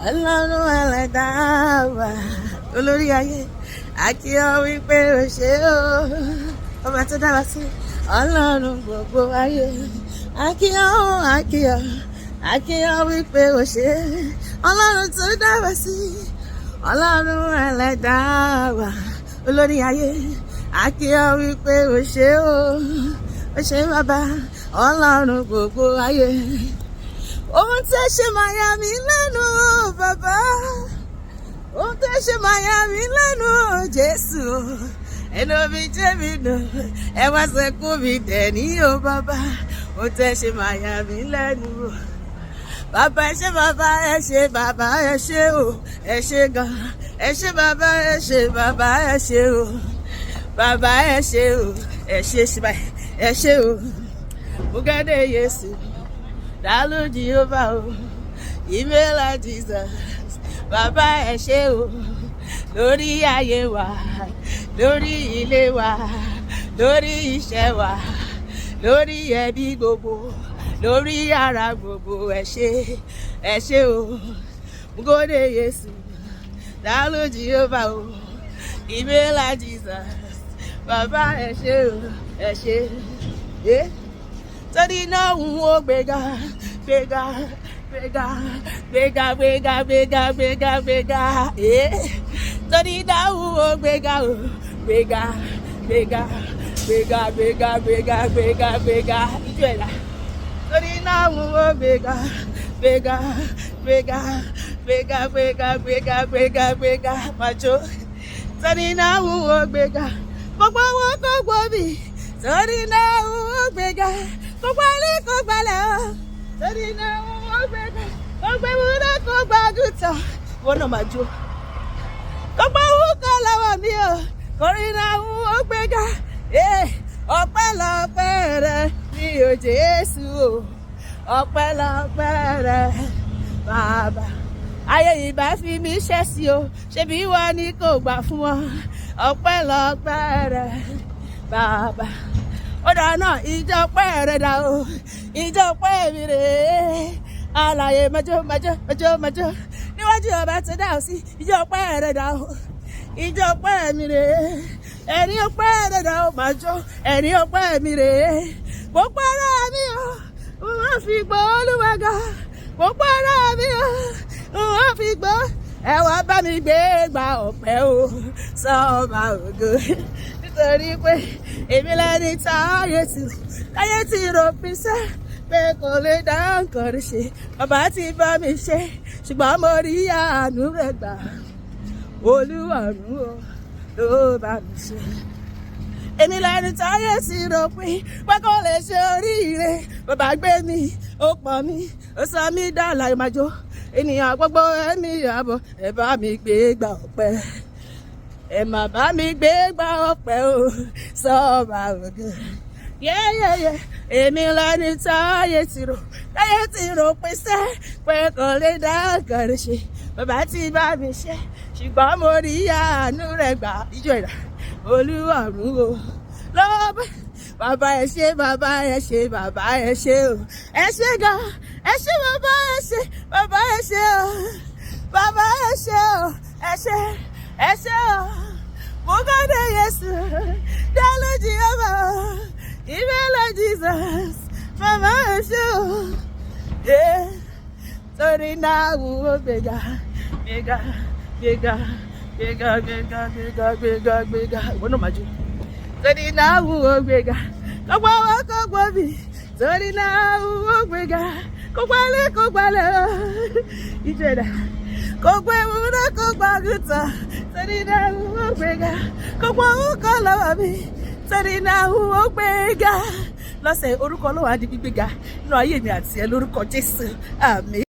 Olorun eleda wa olórí ayé Aki O wípé o ṣé o ọba tó dára sí Ọlọ́run gbogbo ayé Aki O wípé o ṣé Ọlọ́run tó dára sí Ọlọ́run eleda wa olórí ayé Aki O wípé o ṣé bàbá Ọlọ́run gbogbo ayé. Ohun tí ẹ ṣe máa yà mí lẹ́nu bàbá, ohun tí ẹ ṣe máa yà mí lẹ́nu Jésù, ẹnu mi jẹ́ mi nù, ẹ wá sẹ́kù mi dẹ̀ ní o bàbá, ohun tí ẹ ṣe máa yà mí lẹ́nu. Bàbá ẹ ṣé bàbá ẹ ṣé bàbá ẹ ṣé o, ẹ ṣé gan, ẹ ṣé bàbá ẹ ṣé bàbá ẹ ṣé o, bàbá ẹ ṣé o, ẹ ṣé ṣíbà ẹ ṣé o, mo gẹ́dẹ̀ Yésù. Dalu Jehovah o, ìmẹ́lá Jesus, bàbá ẹ ṣé o, lórí ayé wa, lórí ilé wa, lórí iṣẹ́ wa, lórí ẹbí gbogbo, lórí ara gbogbo, ẹ ṣé o, ngode Yesu, dalu Jehovah o, ìmẹ́lá Jesus, bàbá ẹ ṣé o, ẹ ṣé. Torí náà ń wo gbéga torí náà ń wo gbéga o gbéga ìjọ ẹ̀dá torí náà ń wo gbéga màjò torí náà ń wo gbéga gbogbo wọn kò gbọ́ mi torí náà ń wo gbéga. Gbogbo ilé kò gbalẹ̀ o, torí náà wọ́n gbẹ̀gàn, gbogbo ewúrẹ́ kò gbàgùtàn, wọ́n náà máa jó. Gbogbo owó kan lọ́wọ́ mi o, torí náà wọ́n gbẹ̀gàn, ọpẹ́lọpẹ́ rẹ ní o Jésù o, ọpẹ́lọpẹ́ rẹ bàbá. Ayé ìbá fi mí ṣẹ̀ sí o, ṣebí wọ́n ní kò gbà fún wọn, ọpẹ́lọpẹ́ rẹ bàbá. Ó dáa náà ìjọ pẹ́ rẹ̀ dà o, ìjọ pẹ́ mi rè é, alààyè májó níwájú ọba tó dà ó sí, ìjọ pẹ́ rẹ̀ dà o, ìjọ pẹ́ mi rè é, ẹni ó pẹ́ rẹ̀ dà ó májó, ẹni ó pẹ́ mi rè é, gbogbo ara mi o, wọ́n fi gbọ́ Olúwa ga, gbogbo ara mi o, wọ́n fi gbọ́, ẹ wá bá mi gbé gba ọpẹ́ o, sọ́ọ̀bà ògo. Nítorí pé èmi lẹ́ni táyé ti rò pín sẹ́ pé kò lè dá nǹkan rí ṣe bàbá ti bá mi ṣe ṣùgbọ́n mo rí àánú rẹ̀ gbà Olúwarun o ló bá mi ṣe. Èmi lẹ́ni táyé ti rò pín pé kò lè ṣe oríire bàbá gbé mi ó pọ̀ mi ó sọ mí dàlà ìmàjò ènìyàn gbogbo ẹ̀mí àbọ̀ ẹ bá mi gbé gbà ọpẹ́. Ẹ má bá mi gbé gbà ọpẹ́ o sọ́ọ̀bà ògo. Yẹ́yẹ́yẹ́ èmi lẹ́ni táyé ti rò pé sẹ́ pé kò lè dá nǹkan rẹ̀ ṣe bàbá tí bá mi ṣe ṣùgbọ́n mo rí àánú rẹ̀ gbà ìjọ ìdá Olúwarun o lọ́bẹ̀. Bàbá ẹ ṣé bàbá ẹ ṣé bàbá ẹ ṣé o ẹ ṣé gan ẹ ṣé bàbá ẹ ṣé bàbá ẹ ṣé o bàbá ẹ ṣé o ẹ ṣé. Ẹ ṣé o, mo gọ́dọ̀ Yésù, dalu Jehovah, ìmẹ́lá Jesus, bàbá ẹ ṣé o, torí náà wọ́n gbéga, ìwọ náà máa jó. Torí náà wọ́n gbéga, gbogbo àwọn kò gbọ́ mi, torí náà wọ́n gbéga, gbogbo alẹ́ kò gbalẹ̀ o, ìjọ ẹ̀dá. Gbogbo ewúrẹ́ kò gbàgùtàn, torí náà wọ́n gbéga. Gbogbo owó kan lọ́wọ́ mi, torí náà wọ́n gbéga. Lọ́sẹ̀ orúkọ Ọlọ́run á di gbígbéga nínú ayé mi àti ẹ lórúkọ Jésù. Àmín.